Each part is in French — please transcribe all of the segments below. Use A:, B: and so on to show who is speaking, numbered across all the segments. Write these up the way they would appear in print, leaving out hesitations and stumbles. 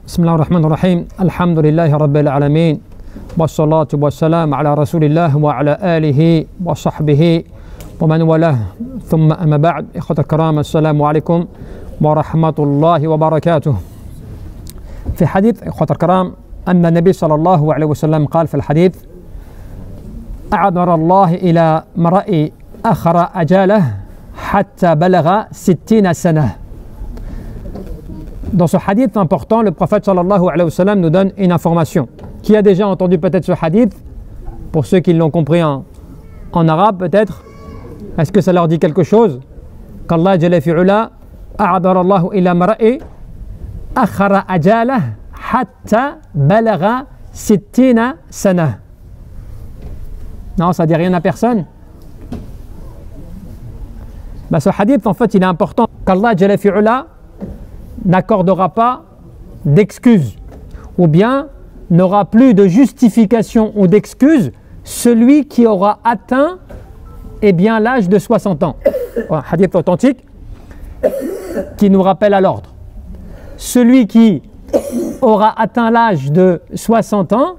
A: بسم الله الرحمن الرحيم الحمد لله رب العالمين والصلاة والسلام على رسول الله وعلى آله وصحبه ومن والاه ثم أما بعد إخوة الكرام السلام عليكم ورحمة الله وبركاته. في حديث إخوة الكرام أن النبي صلى الله عليه وسلم قال في الحديث: أعذر الله إلى امرئ أخر أجاله حتى بلغ 60 سنة. Dans ce hadith important, le prophète sallallahu alayhi wa sallam nous donne une information. Qui a déjà entendu peut-être ce hadith? Pour ceux qui l'ont compris en arabe peut-être, est-ce que ça leur dit quelque chose? Qu'Allah jalla fi'ula a'adara Allahu ila mar'i akhara ajalah hatta balagha 60 sana. Non, ça dit rien à personne. Ben, ce hadith en fait il est important. Qu'Allah jalla fi'ula n'accordera pas d'excuses ou bien n'aura plus de justification ou d'excuse celui qui aura atteint l'âge de 60 ans. Un hadith authentique qui nous rappelle à l'ordre. Celui qui aura atteint l'âge de 60 ans,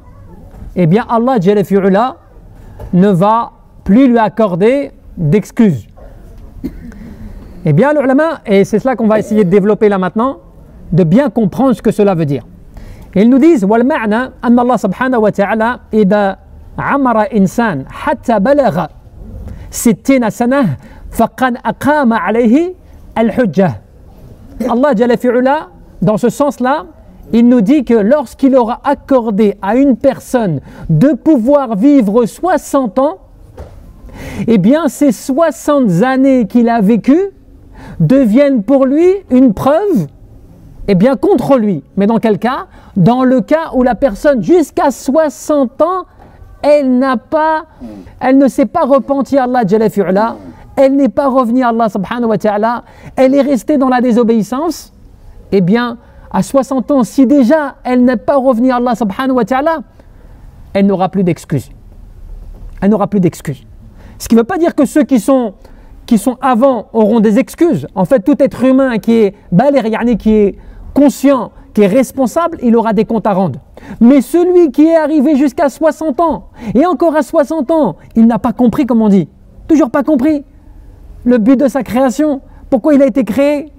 A: Allah Jalla fi'ula ne va plus lui accorder d'excuses. Le ulama, et c'est cela qu'on va essayer de développer là maintenant, de bien comprendre ce que cela veut dire. Et ils nous disent: wal ma'na anna Allah subhanahu wa ta'ala idha amara insan hatta balagha 60 sanah faqad aqama alayhi al-hujjah. Allah Jalla fi'ula, dans ce sens-là, il nous dit que lorsqu'il aura accordé à une personne de pouvoir vivre 60 ans, ces 60 années qu'il a vécues deviennent pour lui une preuve contre lui. Mais dans quel cas? Dans le cas où la personne jusqu'à 60 ans, elle ne s'est pas repentie à Allah Jalla fi'ula, elle n'est pas revenue à Allah subhanahu wa ta'ala, elle est restée dans la désobéissance. À 60 ans, si déjà elle n'est pas revenue à Allah subhanahu wa ta'ala, elle n'aura plus d'excuses. Elle n'aura plus d'excuses. Ce qui ne veut pas dire que ceux qui sont avant auront des excuses. En fait, tout être humain qui est baligh, qui est conscient, qui est responsable, il aura des comptes à rendre. Mais celui qui est arrivé jusqu'à 60 ans, et encore à 60 ans, il n'a pas compris, comme on dit, toujours pas compris le but de sa création, pourquoi il a été créé,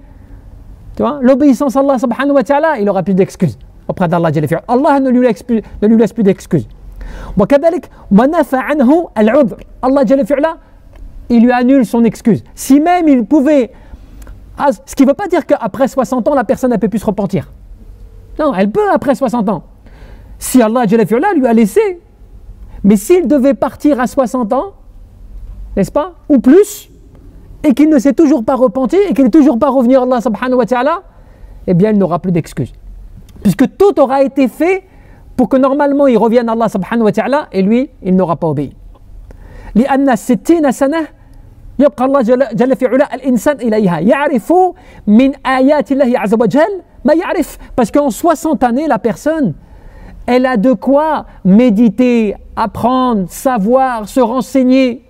A: tu vois, l'obéissance à Allah subhanahu wa ta'ala, il aura plus d'excuses auprès d'Allah Jalla fi'ala. Allah ne lui laisse plus d'excuses. Allah Jalla fi'ala, il lui annule son excuse. Si même il pouvait... Ce qui ne veut pas dire qu'après 60 ans, la personne ne peut plus se repentir. Non, elle peut après 60 ans. Si Allah Jalla fi'ala lui a laissé. Mais s'il devait partir à 60 ans, n'est-ce pas, ou plus, et qu'il ne s'est toujours pas repenti, et qu'il n'est toujours pas revenu à Allah subhanahu wa ta'ala, il n'aura plus d'excuses. Puisque tout aura été fait pour que normalement il revienne à Allah subhanahu wa ta'ala, et lui, il n'aura pas obéi. لأن 60 سنة يبقى الله جل في علا الإنسان إليها يعرف من آيات الله عز وجل ما يعرف. Parce qu'en 60 années, la personne, elle a de quoi méditer, apprendre, savoir, se renseigner.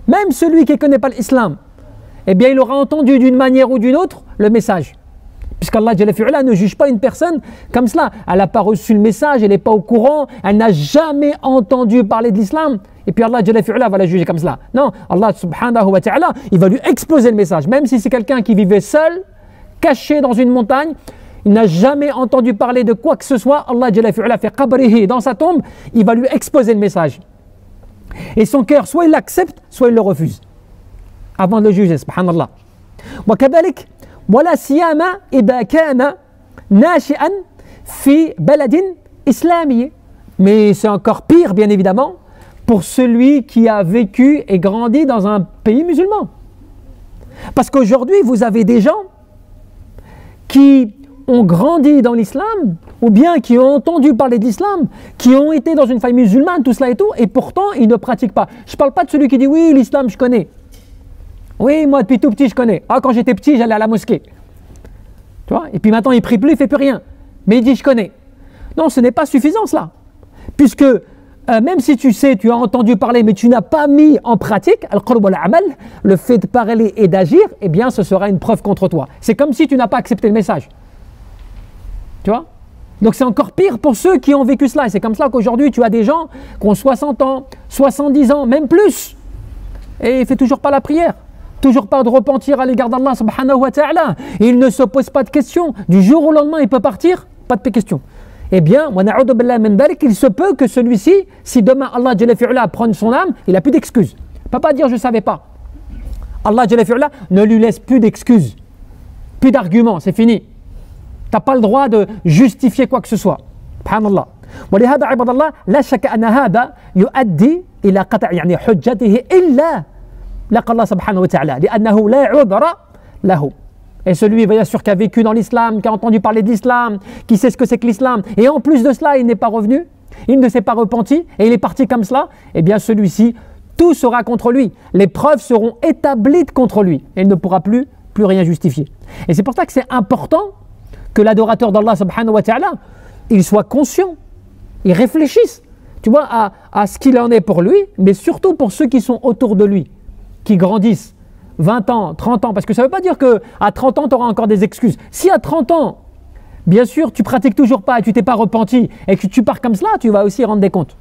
A: Même celui qui ne connaît pas l'islam, il aura entendu d'une manière ou d'une autre le message. Puisqu'Allah Jalla fi'ala ne juge pas une personne comme cela. Elle n'a pas reçu le message, elle n'est pas au courant, elle n'a jamais entendu parler de l'islam. Et puis Allah Jalla fi'ala va la juger comme cela. Non, Allah subhanahu wa ta'ala, il va lui exposer le message. Même si c'est quelqu'un qui vivait seul, caché dans une montagne, il n'a jamais entendu parler de quoi que ce soit, Allah Jalla fi'ala fait qabrihi, dans sa tombe, il va lui exposer le message. Et son cœur, soit il l'accepte, soit il le refuse. Avant de le juger, subhanallah. Wa kadhalik, ولا سيما إذا كان ناشئا في بلد إسلامي. Mais c'est encore pire, bien évidemment, pour celui qui a vécu et grandi dans un pays musulman. Parce qu'aujourd'hui, vous avez des gens qui ont grandi dans l'islam, ou bien qui ont entendu parler de l'islam, qui ont été dans une famille musulmane, tout cela et tout, et pourtant ils ne pratiquent pas. Je ne parle pas de celui qui dit oui, l'islam je connais. Oui, moi depuis tout petit je connais. Ah, quand j'étais petit, j'allais à la mosquée. Tu vois? Et puis maintenant il ne prie plus, il ne fait plus rien. Mais il dit je connais. Non, ce n'est pas suffisant cela. Puisque même si tu sais, tu as entendu parler, mais tu n'as pas mis en pratique, al-qurb wal-amal, le fait de parler et d'agir, ce sera une preuve contre toi. C'est comme si tu n'as pas accepté le message. Tu vois? Donc c'est encore pire pour ceux qui ont vécu cela. Et c'est comme ça qu'aujourd'hui tu as des gens qui ont 60 ans, 70 ans, même plus. Et il ne fait toujours pas la prière. Toujours pas de repentir à l'égard d'Allah subhanahu wa ta'ala. Il ne se pose pas de questions. Du jour au lendemain il peut partir, pas de questions. Eh bien, il se peut que celui-ci, si demain Allah prend son âme, il n'a plus d'excuses. Il ne peut pas dire je ne savais pas. Allah ne lui laisse plus d'excuses, plus d'arguments, c'est fini. Tu n'as pas le droit de justifier quoi que ce soit. Subhanallah. ولهذا عباد الله لا شك أن هذا يؤدي إلى قطع يعني حجته إلا لقى الله سبحانه وتعالى لأنه لا عذر له. Et celui, bien sûr, qui a vécu dans l'islam, qui a entendu parler de l'islam, qui sait ce que c'est que l'islam, et en plus de cela, il n'est pas revenu, il ne s'est pas repenti, et il est parti comme cela, eh bien celui-ci, tout sera contre lui. Les preuves seront établies contre lui, et il ne pourra plus rien justifier. Et c'est pour ça que c'est important que l'adorateur d'Allah subhanahu wa ta'ala, il soit conscient, il réfléchisse, tu vois, à ce qu'il en est pour lui, mais surtout pour ceux qui sont autour de lui, qui grandissent. 20 ans, 30 ans, parce que ça ne veut pas dire qu'à 30 ans, tu auras encore des excuses. Si à 30 ans, bien sûr, tu pratiques toujours pas et tu t'es pas repenti et que tu pars comme cela, tu vas aussi rendre des comptes.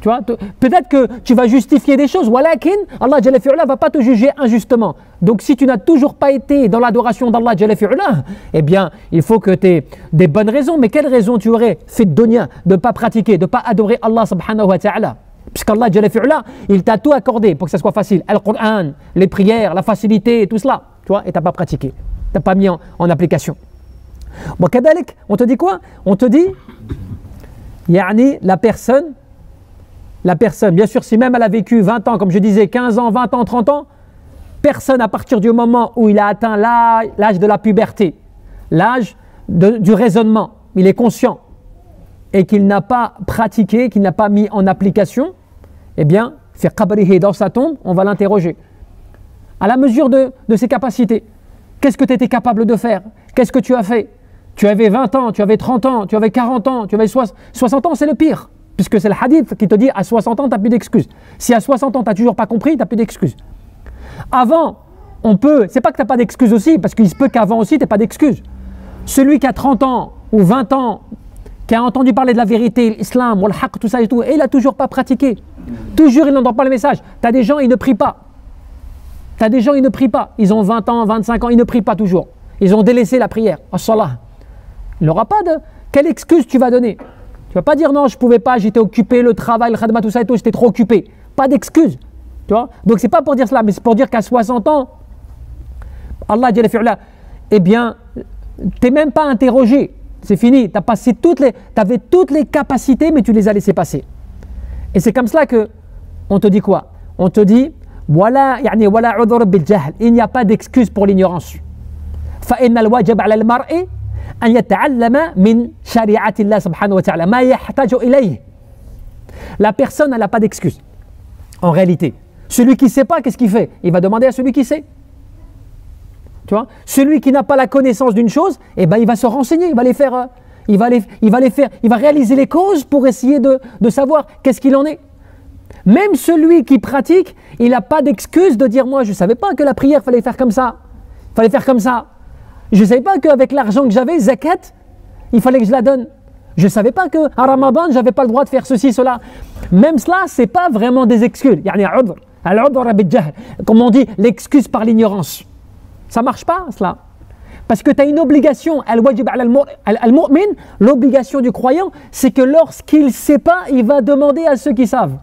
A: Tu vois, peut-être que tu vas justifier des choses. Walakin, Allah Jalla fi'ula va pas te juger injustement. Donc si tu n'as toujours pas été dans l'adoration d'Allah Jalla fi'ula, eh bien, il faut que tu aies des bonnes raisons. Mais quelles raisons tu aurais fait de dunya, de ne pas pratiquer, de ne pas adorer Allah subhanahu wa ta'ala? Puisqu'Allah Jalla fi'ula, il t'a tout accordé pour que ça soit facile. Al-Qur'an, les prières, la facilité, tout cela. Tu vois, et tu n'as pas pratiqué. Tu n'as pas mis en application. Bon, kadalik, on te dit quoi? On te dit, yani, la personne, bien sûr, si même elle a vécu 20 ans, comme je disais, 15 ans, 20 ans, 30 ans, personne à partir du moment où il a atteint l'âge de la puberté, l'âge du raisonnement, il est conscient et qu'il n'a pas pratiqué, qu'il n'a pas mis en application, eh bien, fait qabrihi dans sa tombe, on va l'interroger. À la mesure de ses capacités, qu'est-ce que tu étais capable de faire? Qu'est-ce que tu as fait? Tu avais 20 ans, tu avais 30 ans, tu avais 40 ans, tu avais 60 ans, c'est le pire. Puisque c'est le hadith qui te dit à 60 ans, tu n'as plus d'excuses. Si à 60 ans, tu n'as toujours pas compris, tu n'as plus d'excuses. Avant, c'est pas que tu n'as pas d'excuses aussi, parce qu'il se peut qu'avant aussi, tu n'aies pas d'excuses. Celui qui a 30 ans ou 20 ans, qui a entendu parler de la vérité, l'islam, le haqq, tout ça et tout, et il n'a toujours pas pratiqué. Toujours, il n'entend pas le message. Tu as des gens, ils ne prient pas. Tu as des gens, ils ne prient pas. Ils ont 20 ans, 25 ans, ils ne prient pas toujours. Ils ont délaissé la prière. As-salah. Il n'aura pas de... Quelle excuse tu vas donner? Tu ne vas pas dire non, je ne pouvais pas, j'étais occupé, le travail, le khadma, tout ça et tout, j'étais trop occupé. Pas d'excuse. Tu vois? Donc ce n'est pas pour dire cela, mais c'est pour dire qu'à 60 ans, Allah Jalla fi'ula, eh bien, tu n'es même pas interrogé. C'est fini. Tu avais toutes les capacités, mais tu les as laissées passer. Et c'est comme cela qu'on te dit quoi? On te dit, voilà, yani, voilà udhur bil jahl. Il n'y a pas d'excuse pour l'ignorance. فإن الواجب على المرء أن يتعلم من شريعة الله سبحانه وتعالى ما يحتاج إليه. La personne, elle n'a pas d'excuse. En réalité, celui qui ne sait pas, qu'est-ce qu'il fait? Il va demander à celui qui sait. Tu vois? Celui qui n'a pas la connaissance d'une chose, eh ben, il va se renseigner, il va réaliser les causes pour essayer de savoir qu'est-ce qu'il en est. Même celui qui pratique, il n'a pas d'excuse de dire moi je ne savais pas que la prière fallait faire comme ça. Je ne savais pas qu'avec l'argent que j'avais, zakat, il fallait que je la donne. Je ne savais pas qu'à Ramadan, je n'avais pas le droit de faire ceci, cela. Même cela, ce n'est pas vraiment des excuses. Comme on dit, l'excuse par l'ignorance. Ça ne marche pas, cela. Parce que tu as une obligation. L'obligation du croyant, c'est que lorsqu'il ne sait pas, il va demander à ceux qui savent.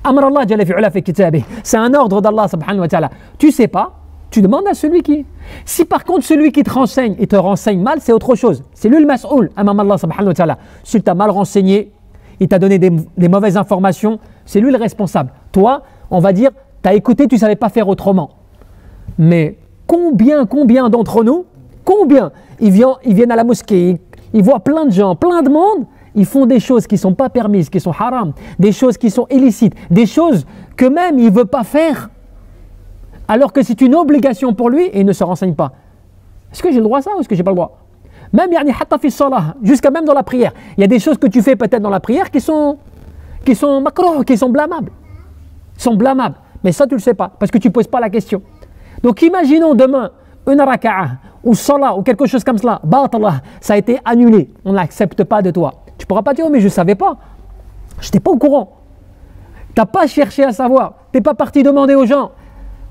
A: Amr Allah Jalla fi'ula fi kitabih. C'est un ordre d'Allah subhanahu wa ta'ala. Tu ne sais pas, tu demandes à celui qui. Si par contre celui qui te renseigne, il te renseigne mal, c'est autre chose. C'est lui le mas'oul, amam Allah subhanahu wa ta'ala. S'il t'a mal renseigné, il t'a donné des mauvaises informations, c'est lui le responsable. Toi, on va dire, tu as écouté, tu ne savais pas faire autrement. Mais combien d'entre nous, ils viennent à la mosquée, ils voient plein de gens, plein de monde, ils font des choses qui ne sont pas permises, qui sont haram, des choses qui sont illicites, des choses que même il ne veut pas faire, alors que c'est une obligation pour lui et il ne se renseigne pas. Est-ce que j'ai le droit à ça ou est-ce que je n'ai pas le droit? Même jusqu'à même dans la prière, il y a des choses que tu fais peut-être dans la prière qui sont makruh, qui sont blâmables. Mais ça tu ne le sais pas parce que tu ne poses pas la question. Donc imaginons demain une raka'a ou salah, ou quelque chose comme cela, batalah, ça a été annulé, on n'accepte pas de toi. Tu ne pourras pas dire, oh, mais je ne savais pas, je n'étais pas au courant. Tu n'as pas cherché à savoir, tu n'es pas parti demander aux gens.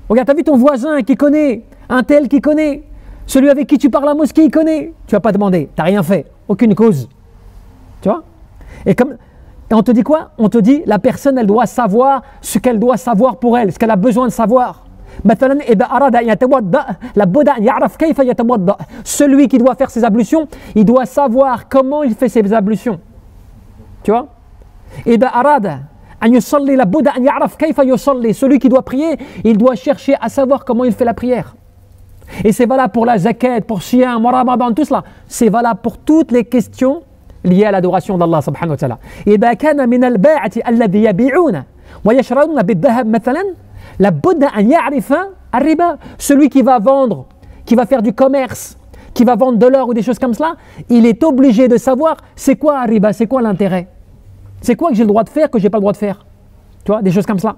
A: Regarde, tu as vu ton voisin qui connaît, un tel qui connaît, celui avec qui tu parles à la mosquée, il connaît. Tu ne vas pas demander, tu n'as rien fait, aucune cause. Tu vois? Et on te dit quoi? On te dit, la personne, elle doit savoir ce qu'elle doit savoir pour elle, ce qu'elle a besoin de savoir. Celui qui doit faire ses ablutions, il doit savoir comment il fait ses ablutions. Tu vois? Celui qui doit prier, il doit chercher à savoir comment il fait la prière. Et c'est valable pour la zakat, pour Siyam, Ramadan, tout cela. C'est valable pour toutes les questions liées à l'adoration d'Allah subhanahu wa ta'ala. إذا كان من الباعة الذي يبيعون ويشترون بالذهب مثلا لابد أن يعرف الربا. Celui qui va vendre, qui va faire du commerce, qui va vendre de l'or ou des choses comme cela, il est obligé de savoir c'est quoi un riba, c'est quoi l'intérêt. C'est quoi que j'ai le droit de faire, que je n'ai pas le droit de faire. Tu vois, des choses comme cela.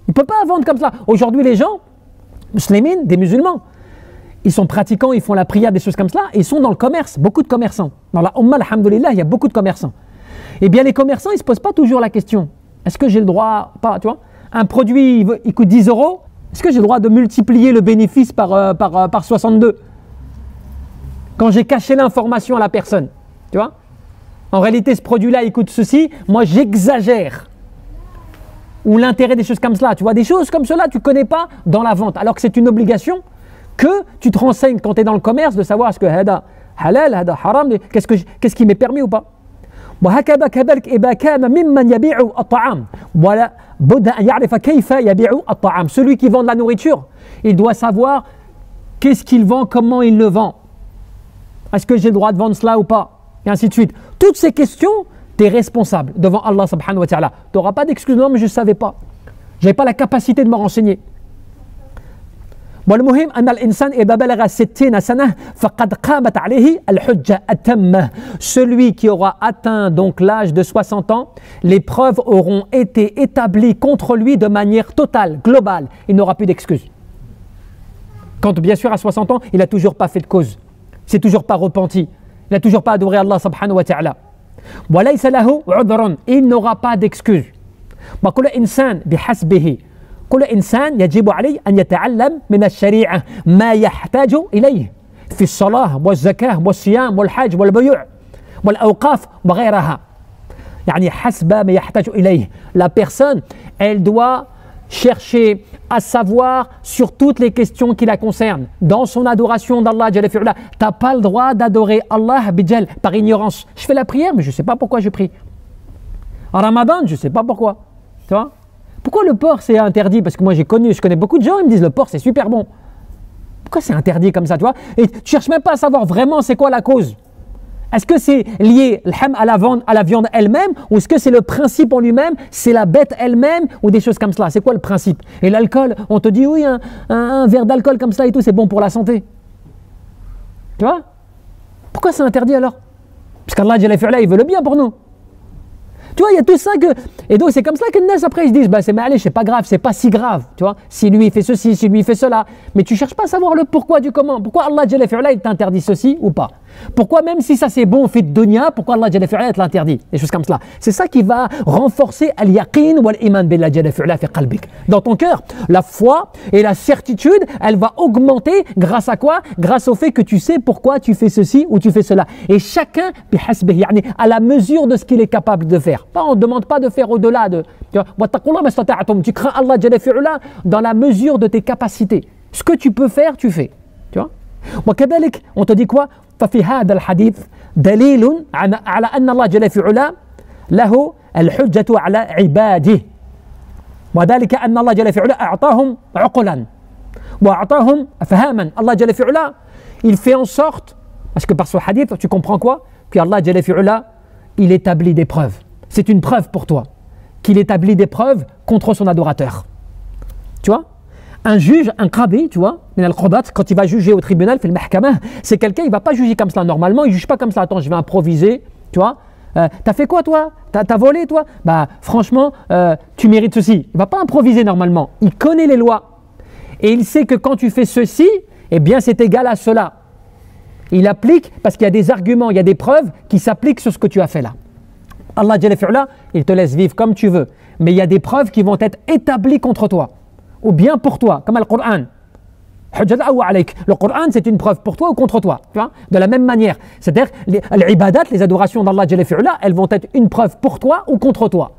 A: Il ne peut pas vendre comme ça. Aujourd'hui, les gens, musulmans, des musulmans, ils sont pratiquants, ils font la prière, des choses comme cela, et ils sont dans le commerce, beaucoup de commerçants. Dans la Ummah, alhamdoulilah, il y a beaucoup de commerçants. Eh bien, les commerçants, ils ne se posent pas toujours la question. Est-ce que j'ai le droit, pas, tu vois, un produit, il coûte 10 €, est-ce que j'ai le droit de multiplier le bénéfice par 62 quand j'ai caché l'information à la personne, tu vois? En réalité, ce produit-là, il coûte ceci, moi j'exagère. Ou l'intérêt des choses comme cela, tu vois, des choses comme cela, tu ne connais pas dans la vente, alors que c'est une obligation que tu te renseignes quand tu es dans le commerce de savoir est-ce que hada halal, hada haram, qu'est-ce qui m'est permis ou pas. Celui qui vend de la nourriture, il doit savoir qu'est-ce qu'il vend, comment il le vend. Est-ce que j'ai le droit de vendre cela ou pas? Et ainsi de suite. Toutes ces questions, tu es responsable devant Allah subhanahu wa ta'ala. Tu n'auras pas d'excuse, non mais je ne savais pas. Je n'avais pas la capacité de me renseigner. والمهم أن الإنسان إذا بلغ 60 سنة فقد قامت عليه الحجة التامة. Celui qui aura atteint donc l'âge de 60 ans, les preuves auront été établies contre lui de manière totale, globale. Il n'aura plus d'excuses. Quand bien sûr à 60 ans, il n'a toujours pas fait de cause. Il s'est toujours pas repenti. Il n'a toujours pas adoré Allah subhanahu wa ta'ala. وليس له عذر. Il n'aura pas d'excuses. وكل إنسان بحسبه. كل إنسان يجب عليه أن يتعلم من الشريعة ما يحتاج إليه في الصلاة والزكاة والصيام والحج والبيوع والأوقاف وغيرها. يعني حسب ما يحتاج إليه. La personne, elle doit chercher à savoir sur toutes les questions qui la concernent. Dans son adoration d'Allah, tu n'as pas le droit d'adorer Allah bijal, par ignorance. Je fais la prière, mais je ne sais pas pourquoi je prie. En Ramadan, je ne sais pas pourquoi. Tu vois? Pourquoi le porc c'est interdit? Parce que moi je connais beaucoup de gens, ils me disent le porc c'est super bon. Pourquoi c'est interdit comme ça, tu vois? Et tu ne cherches même pas à savoir vraiment c'est quoi la cause. Est-ce que c'est lié à la viande elle-même, ou est-ce que c'est le principe en lui-même, c'est la bête elle-même, ou des choses comme cela? C'est quoi le principe? Et l'alcool, on te dit oui, un verre d'alcool comme ça et tout, c'est bon pour la santé. Tu vois? Pourquoi c'est interdit alors? Parce qu'Allah il veut le bien pour nous. Tu vois, il y a tout ça que... Et donc, c'est comme ça que les gens, après, ils se disent, bah, c'est pas grave, c'est pas si grave, tu vois. Si lui, il fait ceci, si lui, il fait cela. Mais tu cherches pas à savoir le pourquoi du comment. Pourquoi Allah, il t'interdit ceci ou pas? Pourquoi, même si ça c'est bon, fait de dunya, pourquoi Allah, il te l'interdit? Des choses comme cela. C'est ça qui va renforcer al-yaqin ou al-iman billah fi qalbik. Dans ton cœur, la foi et la certitude, elle va augmenter grâce à quoi? Grâce au fait que tu sais pourquoi tu fais ceci ou tu fais cela. Et chacun, à la mesure de ce qu'il est capable de faire. On ne demande pas de faire au-delà de... Tu crains Allah dans la mesure de tes capacités. Ce que tu peux faire, tu fais. Tu vois? On te dit quoi? ففي هذا الحديث دليل على أن الله جل في علا له الحجة على عباده وذلك أن الله جل في علا أعطاهم عقلا وأعطاهم أفهاما. Allah جل في علا il fait en sorte, parce que par ce hadith tu comprends quoi? Que Allah جل في علا il établit des preuves. C'est une preuve pour toi qu'il établit des preuves contre son adorateur. Tu vois? Un juge, un qadi, tu vois, quand il va juger au tribunal, c'est quelqu'un, il ne va pas juger comme cela. Normalement, il ne juge pas comme cela. Attends, je vais improviser, tu vois. T'as fait quoi, toi? T'as volé, toi? Bah, franchement, tu mérites ceci. Il ne va pas improviser normalement. Il connaît les lois. Et il sait que quand tu fais ceci, eh bien, c'est égal à cela. Il applique parce qu'il y a des arguments, il y a des preuves qui s'appliquent sur ce que tu as fait là. Allah Jalla fi'ala, il te laisse vivre comme tu veux, mais il y a des preuves qui vont être établies contre toi, ou bien pour toi, comme le Coran. Le Coran, c'est une preuve pour toi ou contre toi. Tu vois, de la même manière. C'est-à-dire, les ibadat, les adorations d'Allah Jalla fi'ala, elles vont être une preuve pour toi ou contre toi.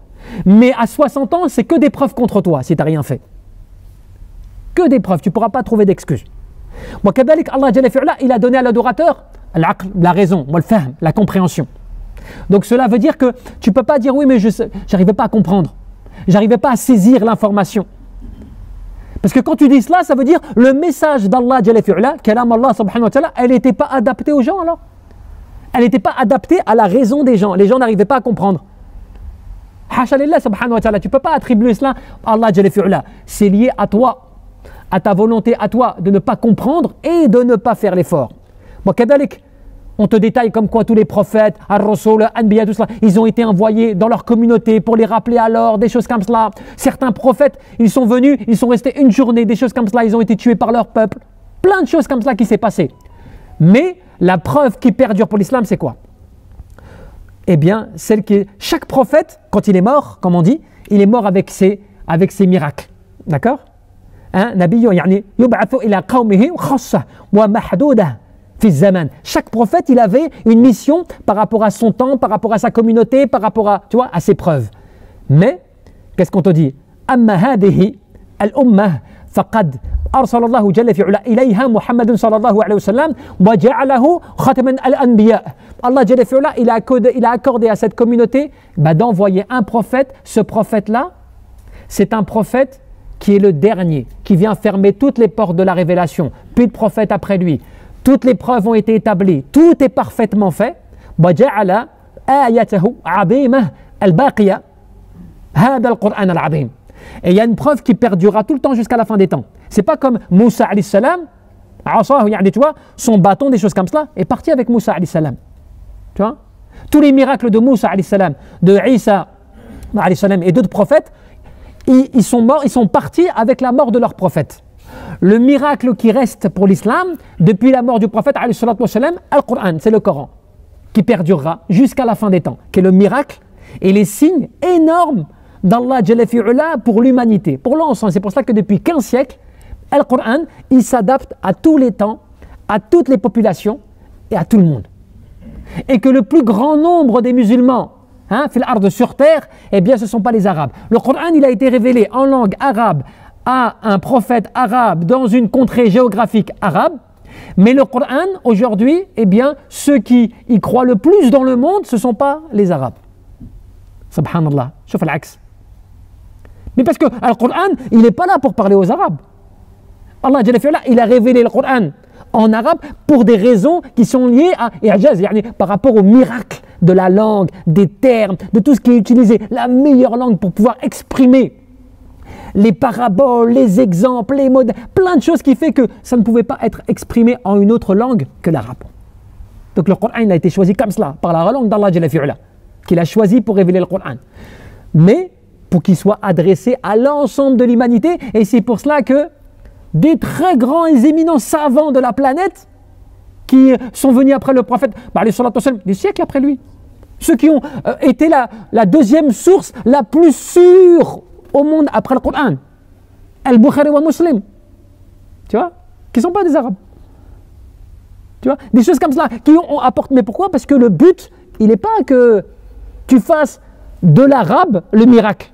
A: Mais à 60 ans, c'est que des preuves contre toi si tu n'as rien fait. Que des preuves, tu ne pourras pas trouver d'excuses. Allah Jalla fi'ala, il a donné à l'adorateur la raison, la compréhension. Donc cela veut dire que tu ne peux pas dire oui mais je n'arrivais pas à comprendre, j'arrivais pas à saisir l'information. Parce que quand tu dis cela, ça veut dire le message d'Allah Jalla fi'ala, kalam Allah subhanahu wa ta'ala, elle n'était pas adaptée aux gens alors. Elle n'était pas adaptée à la raison des gens. Les gens n'arrivaient pas à comprendre. Hasha lillah subhanahu wa ta'ala, tu ne peux pas attribuer cela à Allah Jalla fi'ala. C'est lié à toi, à ta volonté, à toi de ne pas comprendre et de ne pas faire l'effort. On te détaille comme quoi tous les prophètes, Ar-Rasul, Anbiya, tout cela, ils ont été envoyés dans leur communauté pour les rappeler à l'ordre, des choses comme cela. Certains prophètes, ils sont venus, ils sont restés une journée, des choses comme cela, ils ont été tués par leur peuple. Plein de choses comme cela qui s'est passé. Mais la preuve qui perdure pour l'islam, c'est quoi? Eh bien, chaque prophète, quand il est mort, comme on dit, il est mort avec ses miracles. D'accord? Nabiyyu yani yub'athu ila qawmihi khassa wa mahduda. Chaque prophète, il avait une mission par rapport à son temps, par rapport à sa communauté, par rapport à, tu vois, à ses preuves. Mais, qu'est-ce qu'on te dit? Amma hadihi al-ummah faqad arsalallahu jalla fi'ala ilayha Muhammadun sallallahu alayhi wa sallam wa ja'alahu khataman al-anbiya. Allah jalla fi'ala, il a accordé à cette communauté d'envoyer un prophète. Ce prophète-là, c'est un prophète qui est le dernier, qui vient fermer toutes les portes de la révélation. Plus de prophète après lui. Toutes les preuves ont été établies, tout est parfaitement fait. وَجَعَلَ آيَتَهُ عَظِيمَةً الْبَاقِيَةَ هَذَا الْقُرْآنَ الْعَظِيمَ. Et il y a une preuve qui perdurera tout le temps jusqu'à la fin des temps. C'est pas comme Moussa alayhi salam, tu vois, son bâton, des choses comme cela, est parti avec Moussa alayhi salam. Tu vois, tous les miracles de Moussa alayhi salam, de Isa alayhi salam et d'autres prophètes, ils sont morts, ils sont partis avec la mort de leur prophète. Le miracle qui reste pour l'islam depuis la mort du prophète, Al-Qur'an, c'est le Coran, qui perdurera jusqu'à la fin des temps, qui est le miracle et les signes énormes d'Allah Jalla fi'ala pour l'humanité, pour l'ensemble. C'est pour ça que depuis 15 siècles, Al-Qur'an, il s'adapte à tous les temps, à toutes les populations et à tout le monde. Et que le plus grand nombre des musulmans, fil ard sur terre, eh bien ce ne sont pas les Arabes. Le Qur'an, il a été révélé en langue arabe à un prophète arabe dans une contrée géographique arabe, mais le Coran aujourd'hui, eh bien, ceux qui y croient le plus dans le monde, ce ne sont pas les Arabes. Subhanallah, chouf al-aks. Mais parce que le Coran, il n'est pas là pour parler aux Arabes. Allah Jalla fi'ala, il a révélé le Coran en arabe pour des raisons qui sont liées à i'jaz, par rapport au miracle de la langue, des termes, de tout ce qui est utilisé, la meilleure langue pour pouvoir exprimer les paraboles, les exemples, les mots, plein de choses qui fait que ça ne pouvait pas être exprimé en une autre langue que l'arabe. Donc le Coran a été choisi comme cela, par la langue d'Allah Jalla fi'ala, qu'il a choisi pour révéler le Coran. Mais pour qu'il soit adressé à l'ensemble de l'humanité, et c'est pour cela que des très grands et éminents savants de la planète qui sont venus après le prophète, des siècles après lui, ceux qui ont été la deuxième source la plus sûre au monde après le Coran, Al-Bukhari wa Muslim, tu vois, qui ne sont pas des Arabes, tu vois, des choses comme cela qui ont apporté. Mais pourquoi? Parce que le but, il n'est pas que tu fasses de l'arabe le miracle.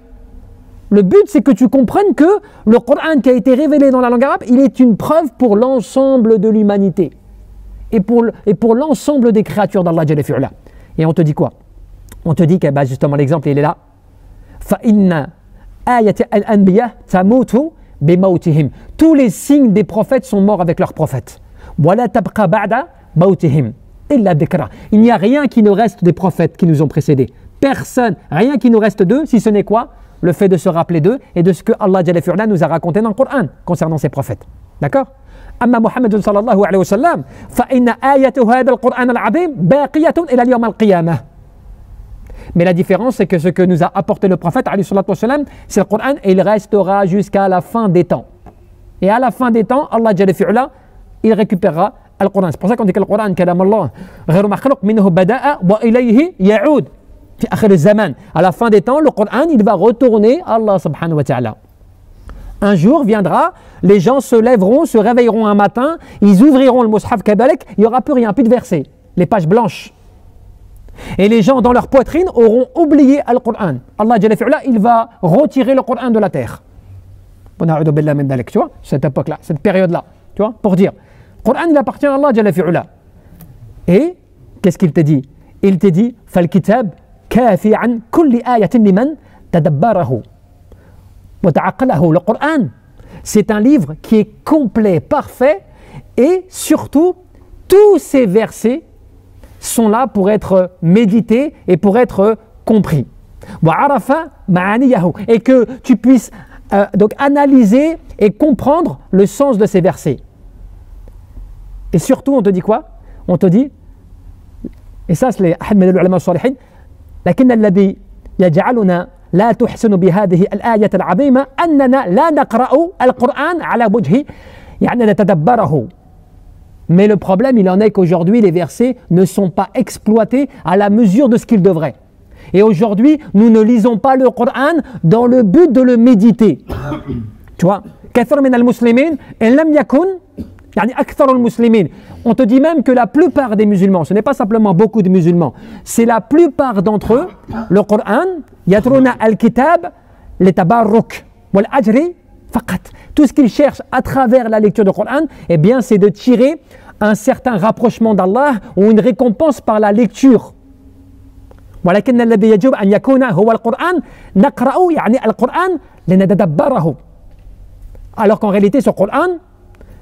A: Le but, c'est que tu comprennes que le Coran qui a été révélé dans la langue arabe, il est une preuve pour l'ensemble de l'humanité et pour l'ensemble des créatures d'Allah Jalla fi'ala. Et on te dit quoi? On te dit que justement l'exemple il est là. فَإِنَّ آيَةَ الْأَنْبِيَةِ تَمُوتُ بِمَوْتِهِمْ. Tous les signes des prophètes sont morts avec leurs prophètes. وَلَا تَبْقَى بَعْدَ مَوْتِهِمْ إِلَّا ذِكْرًا. Il n'y a rien qui nous reste des prophètes qui nous ont précédés. Personne, rien qui nous reste d'eux, si ce n'est quoi? Le fait de se rappeler d'eux et de ce que Allah Jalla fi'ala nous a raconté dans le Coran concernant ses prophètes. D'accord? أما محمد صلى الله عليه وسلم فإن آية هذا القرآن العظيم باقية إلى اليوم القيامة. Mais la différence, c'est que ce que nous a apporté le prophète, c'est le Coran, et il restera jusqu'à la fin des temps. Et à la fin des temps, Allah Jalla fi'ala, il récupérera Al-Qur'an. C'est pour ça qu'on dit que le Qur'an, kalam Allah, غير مخلوق منه بدأ وإليه يعود في آخر الزمان. À la fin des temps, le Qur'an, il va retourner à Allah subhanahu wa ta'ala. Un jour viendra, les gens se lèveront, se réveilleront un matin, ils ouvriront le Mus'haf Kabalek, il n'y aura plus rien, plus de versets, les pages blanches. Et les gens dans leur poitrine auront oublié Al-Qur'an. Allah Jalla fi'ala, il va retirer le Qur'an de la terre. Tu vois, cette époque-là, cette période-là, tu vois, pour dire, le Qur'an il appartient à Allah Jalla fi'ala. Et qu'est-ce qu'il te dit? Il te dit, فَالْكِتَابْ كَافِي عَنْ كُلِّ آيَةٍ لِمَنْ تَدَبَّرَهُ. Le Coran, c'est un livre qui est complet, parfait, et surtout, tous ces versets sont là pour être médités et pour être compris. Et que tu puisses donc analyser et comprendre le sens de ces versets. Et surtout, on te dit quoi? On te dit, et ça c'est les ahad min al-ulama as-salihin, lakin alladhi yaj'aluna لا تحسن بهذه الآية العظيمة أننا لا نقرأ القرآن على وجه يعني نتدبره. Mais le problème, il en est qu'aujourd'hui, les versets ne sont pas exploités à la mesure de ce qu'ils devraient. Et aujourd'hui, nous ne lisons pas le Coran dans le but de le méditer. Tu vois, كثير من المسلمين إن لم يكن يعني أكثر المسلمين. On te dit même que la plupart des musulmans, ce n'est pas simplement beaucoup de musulmans, c'est la plupart d'entre eux, le Coran, يترون الكتاب لتبرك والأجر فقط. Tout ce qu'ils cherchent à travers la lecture du Coran, eh bien, c'est de tirer un certain rapprochement d'Allah ou une récompense par la lecture. ولكن الذي يجب أن يكون هو القرآن نقرأ يعني القرآن لنتدبره. Alors qu'en réalité, ce Coran,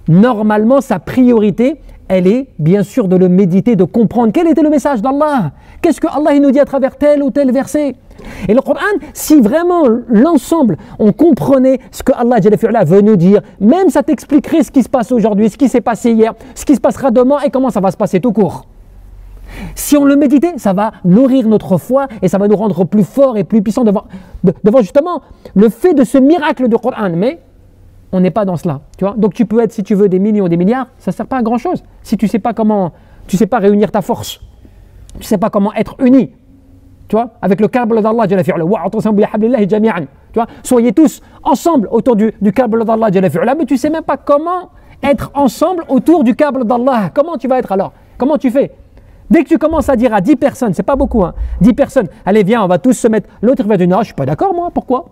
A: normalement, sa priorité, elle est bien sûr de le méditer, de comprendre quel était le message d'Allah. Qu'est-ce que Allah nous dit à travers tel ou tel verset? Et le Coran, si vraiment l'ensemble, on comprenait ce que Allah veut nous dire, même ça t'expliquerait ce qui se passe aujourd'hui, ce qui s'est passé hier, ce qui se passera demain et comment ça va se passer tout court. Si on le méditait, ça va nourrir notre foi et ça va nous rendre plus forts et plus puissants devant justement le fait de ce miracle du Coran. Mais on n'est pas dans cela, tu vois. Donc tu peux être, si tu veux, des millions, des milliards, ça ne sert pas à grand chose. Si tu ne sais pas comment, tu sais pas réunir ta force, tu ne sais pas comment être uni, tu vois, avec le câble d'Allah, tu vois, soyez tous ensemble autour du câble d'Allah, mais tu ne sais même pas comment être ensemble autour du câble d'Allah. Comment tu vas être alors? Comment tu fais? Dès que tu commences à dire à 10 personnes, c'est pas beaucoup, hein, 10 personnes, allez viens, on va tous se mettre, l'autre va dire non, je suis pas d'accord moi, pourquoi?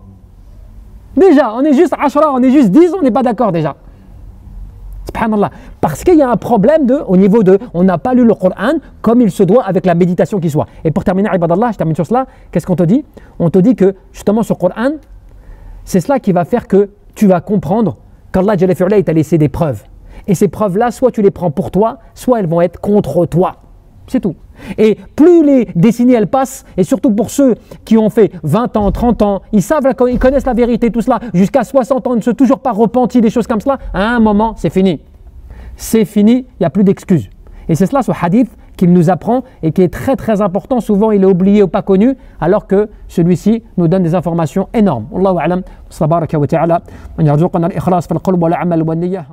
A: Déjà, on est juste 10, on est juste 10, on n'est pas d'accord déjà. Subhanallah. Parce qu'il y a un problème au niveau de, on n'a pas lu le Coran comme il se doit avec la méditation qui soit. Et pour terminer, ibadallah, je termine sur cela, qu'est-ce qu'on te dit? On te dit que justement ce Coran, c'est cela qui va faire que tu vas comprendre qu'Allah t'a laissé des preuves. Et ces preuves-là, soit tu les prends pour toi, soit elles vont être contre toi. C'est tout. Et plus les décennies elles passent, et surtout pour ceux qui ont fait 20 ans, 30 ans, ils savent, ils connaissent la vérité, tout cela, jusqu'à 60 ans, ils ne se sont toujours pas repentis, des choses comme cela, à un moment, c'est fini. C'est fini, il n'y a plus d'excuses. Et c'est cela, ce hadith, qu'il nous apprend et qui est très très important. Souvent, il est oublié ou pas connu, alors que celui-ci nous donne des informations énormes. Allahu a'lam, wa ta'ala, an yarzuqana al-ikhlas fil qalb wal amal wan niyyah.